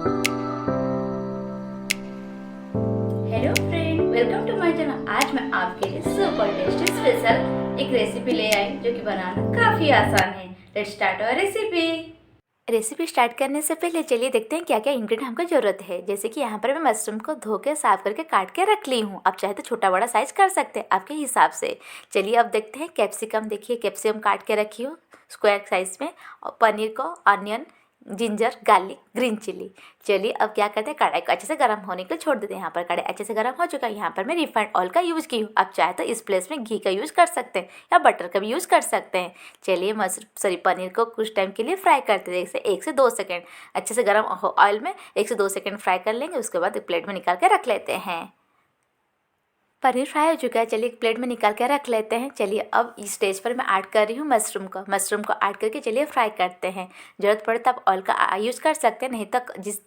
Hello friend, welcome to my channel. आज मैं आपके लिए सुपर टेस्टी स्पेशल एक रेसिपी ले आई जो कि बनाना काफ़ी आसान है। Let's start our recipe start करने से पहले चलिए देखते हैं क्या क्या इंग्रेडिएंट हमको ज़रूरत है। जैसे कि यहाँ पर मैं मशरूम को धो के साफ करके काट के रख ली हूँ। आप चाहे तो छोटा बड़ा साइज़ कर सकते हैं आपके हिसाब से। चलिए अब देखते हैं। कैप्सिकम, देखिए कैप्सिकम काट के रखी हूँ स्क्वायर साइज़ में। और पनीर को, onion, ginger, garlic, green chilli. चलिए अब क्या करते हैं, कढ़ाई को अच्छे से गर्म होने के लिए छोड़ देते हैं। यहाँ पर कढ़ाई अच्छे से गर्म हो चुका है। यहाँ पर मैं रिफाइंड ऑयल का यूज़ की हूँ। आप चाहे तो इस प्लेस में घी का यूज़ कर सकते हैं या बटर का भी यूज़ कर सकते हैं। चलिए पनीर को कुछ टाइम के लिए फ्राई करते हैं, जैसे 1 से 2 सेकेंड अच्छे से गर्म ऑयल में 1 से 2 सेकेंड फ्राई कर लेंगे। उसके बाद एक प्लेट में निकाल के रख लेते हैं। पनीर फ्राई हो चुका है। चलिए एक प्लेट में निकाल के रख लेते हैं। चलिए अब इस स्टेज पर मैं ऐड कर रही हूँ मशरूम को ऐड करके चलिए फ्राई करते हैं। ज़रूरत पड़े तो आप ऑयल का यूज़ कर सकते हैं, नहीं तो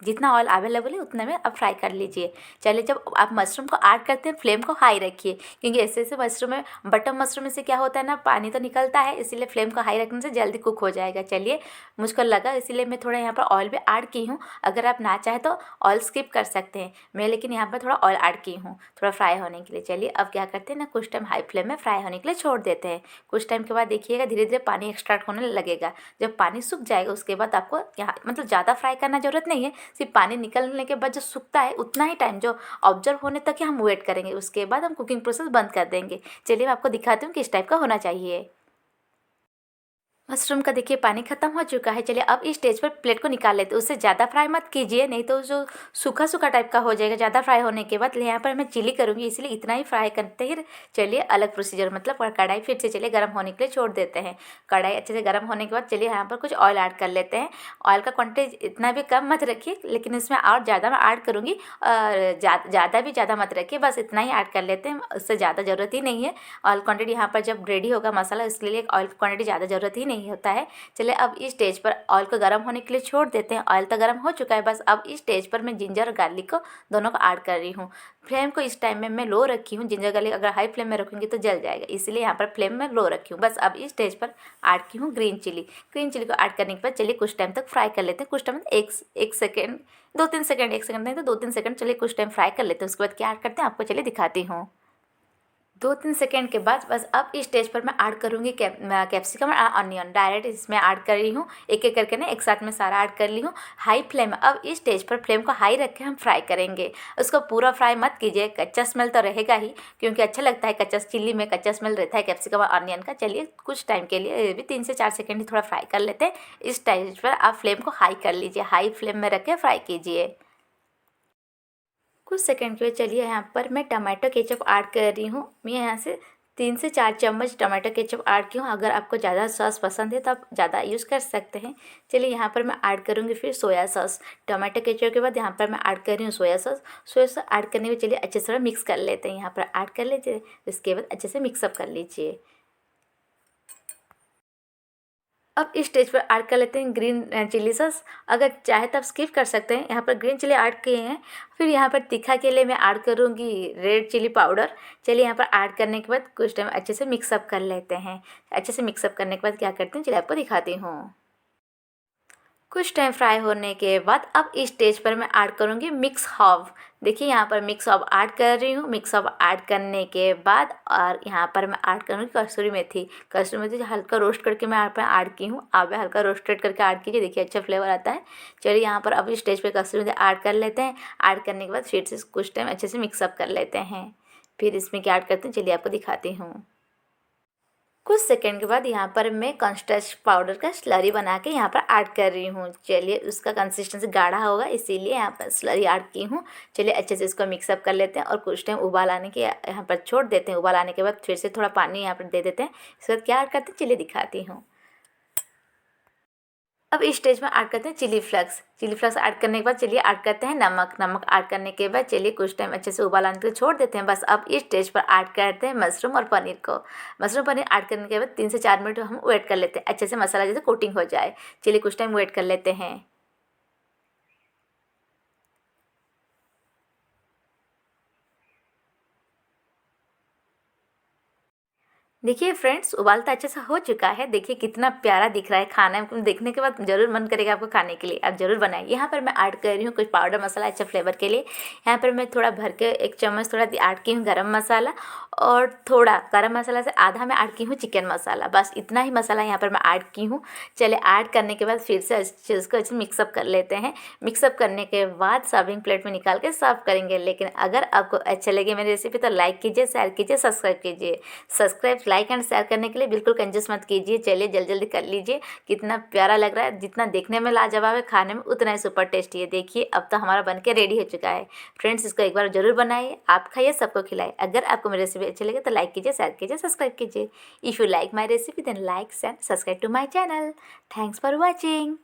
जितना ऑयल अवेलेबल है उतने में आप फ्राई कर लीजिए। चलिए जब आप मशरूम को ऐड करते हैं फ्लेम को हाई रखिए, क्योंकि ऐसे ऐसे मशरूम में, बटन मशरूम में से क्या होता है ना, पानी तो निकलता है, इसीलिए फ्लेम को हाई रखने से जल्दी कुक हो जाएगा। चलिए मुझको लगा इसीलिए मैं थोड़ा यहाँ पर ऑयल भी ऐड की हूँ। अगर आप ना चाहे तो ऑयल स्किप कर सकते हैं, मैं लेकिन यहाँ पर थोड़ा ऑयल ऐड की हूँ थोड़ा फ्राई होने के लिए। चलिए अब क्या करते हैं ना, कुछ टाइम हाई फ्लेम में फ्राई होने के लिए छोड़ देते हैं। कुछ टाइम के बाद देखिएगा धीरे धीरे पानी एक्सट्रैक्ट होने लगेगा। जब पानी सूख जाएगा उसके बाद आपको यहाँ मतलब ज़्यादा फ्राई करना ज़रूरत नहीं है, सिर्फ पानी निकलने के बाद जो सूखता है उतना ही टाइम जो ऑब्जर्व होने तक ही हम वेट करेंगे। उसके बाद हम कुकिंग प्रोसेस बंद कर देंगे। चलिए मैं आपको दिखाती हूँ किस टाइप का होना चाहिए। मशरूम का देखिए पानी ख़त्म हो चुका है। चलिए अब इस स्टेज पर प्लेट को निकाल लेते हैं। उससे ज़्यादा फ्राई मत कीजिए, नहीं तो जो सूखा सूखा टाइप का हो जाएगा ज़्यादा फ्राई होने के बाद। यहाँ पर मैं चिली करूँगी इसलिए इतना ही फ्राई करते ही। चलिए अलग प्रोसीजर, मतलब कढ़ाई फिर से चलिए गर्म होने के लिए छोड़ देते हैं। कढ़ाई अच्छे से गर्म होने के बाद चलिए यहाँ पर कुछ ऑयल ऐड कर लेते हैं। ऑयल का क्वान्टिटी इतना भी कम मत रखिए, लेकिन इसमें और ज़्यादा मैं ऐड करूँगी, और ज़्यादा भी ज़्यादा मत रखिए, बस इतना ही ऐड कर लेते हैं, उससे ज़्यादा ज़रूरत ही नहीं है। ऑयल क्वान्टिटी यहाँ पर जब रेडी होगा मसाला, इसके लिए ऑयल क्वान्टिटी ज़्यादा ज़रूरत ही नहीं होता है। चलिए अब इस स्टेज पर ऑयल को गर्म होने के लिए छोड़ देते हैं। ऑयल तो गर्म हो चुका है। बस अब इस स्टेज पर मैं जिंजर और गार्लिक को दोनों को ऐड कर रही हूँ। फ्लेम को इस टाइम में मैं लो रखी हूँ। जिंजर गार्लिक अगर हाई फ्लेम में रखूँगी तो जल जाएगा, इसलिए यहाँ पर फ्लेम में लो रखी हूँ। बस अब इस स्टेज पर ऐड की हूँ ग्रीन चिली को ऐड करने के बाद चलिए कुछ टाइम तक फ्राई कर लेते हैं। कुछ टाइम एक सेकेंड, 2-3 सेकेंड, 1 सेकेंड नहीं तो 2-3 सेकेंड, चलिए कुछ टाइम फ्राई कर लेते हैं। उसके बाद क्या ऐड करते हैं आपको चलिए दिखाती हूँ। 2-3 सेकेंड के बाद बस अब इस स्टेज पर मैं ऐड करूँगी कैप्सिकम और ऑनियन। डायरेक्ट इसमें ऐड कर रही हूँ, एक एक करके ना एक साथ में सारा ऐड कर ली हूँ हाई फ्लेम में। अब इस स्टेज पर फ्लेम को हाई रख के हम फ्राई करेंगे। उसको पूरा फ्राई मत कीजिए, कच्चा स्मेल तो रहेगा ही, क्योंकि अच्छा लगता है कच्चा चिल्ली में कच्चा स्मेल रहता है कैप्सिकम और ऑनियन का। चलिए कुछ टाइम के लिए भी 3 से 4 सेकेंड ही थोड़ा फ्राई कर लेते हैं। इस स्टेज पर आप फ्लेम को हाई कर लीजिए, हाई फ्लेम में रख के फ्राई कीजिए कुछ सेकंड के लिए। चलिए यहाँ पर मैं टमाटो केचप ऐड कर रही हूँ। मैं यहाँ से 3 से 4 चम्मच टमाटो केचप ऐड की हूँ। अगर आपको ज़्यादा सॉस पसंद है तो आप ज़्यादा यूज़ कर सकते हैं। चलिए यहाँ पर मैं ऐड करूँगी फिर सोया सॉस। टमाटो केचप के बाद यहाँ पर मैं ऐड कर रही हूँ सोया सॉस ऐड करने में चलिए अच्छे से मिक्स कर लेते हैं। यहाँ पर ऐड कर लीजिए, इसके बाद अच्छे से मिक्सअप कर लीजिए। अब इस स्टेज पर ऐड कर लेते हैं ग्रीन चिली सॉस। अगर चाहे तो आप स्किप कर सकते हैं, यहाँ पर ग्रीन चिली ऐड किए हैं। फिर यहाँ पर तीखा के लिए मैं ऐड करूँगी रेड चिली पाउडर। चलिए यहाँ पर ऐड करने के बाद कुछ टाइम अच्छे से मिक्सअप कर लेते हैं। अच्छे से मिक्सअप करने के बाद क्या करते हैं चलिए आपको दिखाती हूँ। कुछ टाइम फ्राई होने के बाद अब इस स्टेज पर मैं ऐड करूँगी मिक्स हर्ब। देखिए यहाँ पर मिक्स हर्ब ऐड कर रही हूँ। मिक्स हर्ब ऐड करने के बाद और यहाँ पर मैं ऐड करूँगी कसूरी मेथी। कसूरी मेथी जो हल्का रोस्ट करके मैं यहाँ पर ऐड की हूँ, आप भी हल्का रोस्टेड करके ऐड कीजिए, देखिए अच्छा फ्लेवर आता है। चलिए यहाँ पर अब इस स्टेज पर कसूरी मेथी ऐड कर लेते हैं। ऐड करने के बाद फिर से कुछ टाइम अच्छे से मिक्सअप कर लेते हैं। फिर इसमें क्या ऐड करते हैं चलिए आपको दिखाती हूँ। कुछ सेकंड के बाद यहाँ पर मैं कॉर्नस्टार्च पाउडर का स्लरी बना के यहाँ पर ऐड कर रही हूँ। चलिए उसका कंसिस्टेंसी गाढ़ा होगा इसीलिए यहाँ पर स्लरी ऐड की हूँ। चलिए अच्छे से इसको मिक्सअप कर लेते हैं और कुछ टाइम उबाल आने के यहाँ पर छोड़ देते हैं। उबाल आने के बाद फिर से थोड़ा पानी यहाँ पर दे देते हैं। इसके बाद क्या ऐड करते हैं चलिए दिखाती हूँ। अब इस स्टेज में ऐड करते हैं चिली फ्लेक्स ऐड करने के बाद चलिए ऐड करते हैं नमक ऐड करने के बाद चलिए कुछ टाइम अच्छे से उबाल आने के लिए छोड़ देते हैं। बस अब इस स्टेज पर ऐड करते हैं मशरूम और पनीर को। मशरूम पनीर ऐड करने के बाद 3 से 4 मिनट हम वेट कर लेते हैं, अच्छे से मसाला जैसे कोटिंग हो जाए। चलिए कुछ टाइम वेट कर लेते हैं। देखिए फ्रेंड्स, उबाल तो अच्छे से हो चुका है। देखिए कितना प्यारा दिख रहा है, खाने में देखने के बाद ज़रूर मन करेगा आपको खाने के लिए, आप ज़रूर बनाइए। यहाँ पर मैं ऐड कर रही हूँ कुछ पाउडर मसाला अच्छा फ्लेवर के लिए। यहाँ पर मैं थोड़ा भर के 1 चम्मच थोड़ा ऐड की हूँ गरम मसाला, और थोड़ा गरम मसाला से आधा मैं ऐड की हूँ चिकन मसाला। बस इतना ही मसाला यहाँ पर मैं ऐड की हूँ। चलिए ऐड करने के बाद फिर से इसको अच्छे मिक्सअप कर लेते हैं। मिक्सअप करने के बाद सर्विंग प्लेट में निकाल के सर्व करेंगे। लेकिन अगर आपको अच्छा लगे मेरी रेसिपी तो लाइक कीजिए, शेयर कीजिए, सब्सक्राइब कीजिए। सब्सक्राइब, लाइक एंड शेयर करने के लिए बिल्कुल कंजूस मत कीजिए। चलिए जल्दी जल्दी कर लीजिए। कितना प्यारा लग रहा है, जितना देखने में लाजवाब है खाने में उतना ही सुपर टेस्टी है। देखिए अब तो हमारा बन के रेडी हो चुका है। फ्रेंड्स इसको एक बार ज़रूर बनाइए, आप खाइए, सबको खिलाइए। अगर आपको मेरी रेसिपी अच्छी लगे तो लाइक कीजिए, शेयर कीजिए, सब्सक्राइब कीजिए। If you like my recipe then like and subscribe to my channel. Thanks for watching.